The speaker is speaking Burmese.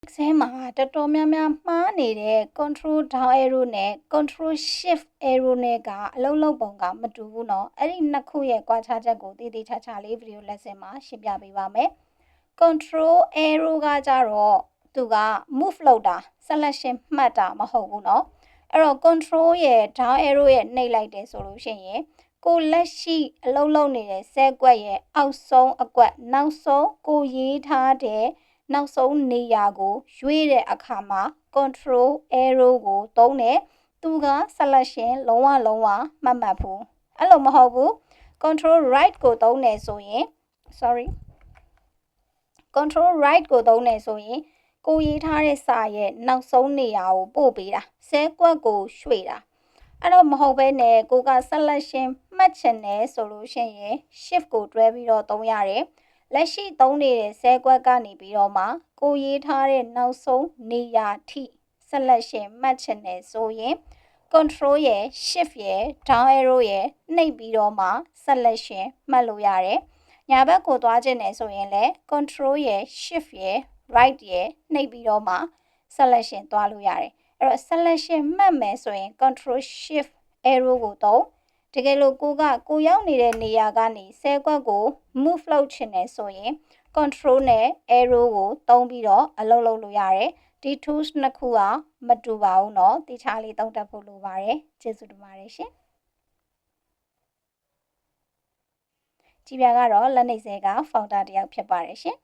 exam မှာတော်တော်များများမှားနေတဲ့ control down arrow နဲ့ control shift arrow နဲ့ကအလုံးလုံးပုံကမတူဘူးเนาะအဲ့ဒီနှစ်ခုရဲ့ကွာခြားချက်ကိုတည်တည်ချာချာလေး video lesson မှာရှင်းပြပေးပါမယ် control arrow ကကြတော့သူက move လုပ်တာ selection မှတ်တာမဟုတ်ဘူးเนาะအဲ့တော့ control ရဲ့ down arrow ရဲ့နှိပ်လိုက်တယ်ဆိုလို့ရှိရင်ကိုလက်ရှိအလုံးလုံးနေတဲ့ဆဲကွက်ရဲ့အောက်ဆုံးအကွက်နောက်ဆုံးကိုရေးထားတဲ့နောက်ဆုံးနေရာကိုရွေးတဲ့အခါမှာ control arrow ကိုသုံးတယ်သူက selection လုံးဝမှတ်ဘူးအဲ့လိုမဟုတ်ဘူး control right ကိုသုံးတယ်ဆိုရင် control right ကိုသုံးတယ်ဆိုရင်ကိုရေးထားတဲ့စာရဲ့နောက်ဆုံးနေရာကိုပို့ပေးတာဆဲကွက်ကိုရွှေ့တာအဲ့တော့မဟုတ်ဘဲနဲ့ကိုက selection မှတ်ချင်တယ်ဆိုလို့ရှိရင် shift ကိုတွဲပြီးတော့သုံးရတယ်လက်ရှိသုံးနေတဲ့ဆဲကွက်ကနေပြီးတော့မှကိုရေးထားတဲ့နောက်ဆုံးနေရာထိ selection မှတ်ချင်တယ်ဆိုရင် control ရဲ့ shift ရဲ့ down arrow ရဲ့နှိပ်ပြီးတော့မှ selection မှတ်လို့ရတယ်ညာဘက်ကိုသွားခြင်းတယ်ဆိုရင်လည်း control ရဲ့ shift ရဲ့ right ရဲ့နှိပ်ပြီးတော့မှ selection သွားလို့ရတယ်အဲ့တော့ selection မှတ်မယ်ဆိုရင် control shift arrow ကိုသုံးတကယ်လို့ကိုရောက်နေတဲ့နေရာကနေဆဲကွက်ကို move လုပ်ချင်တယ်ဆိုရင် control နဲ့ arrow ကိုသုံးပြီးတော့အလုပ်လုပ်လို့ရတယ်ဒီ tools နှစ်ခုကမတူပါဘူးเนาะတခြားလေးသုံးတတ်ဖို့လိုပါတယ်ကျေးဇူးတင်ပါတယ်ရှင်ကြည်ပြကတော့လက်နေဆဲက founder တယောက်ဖြစ်ပါတယ်ရှင်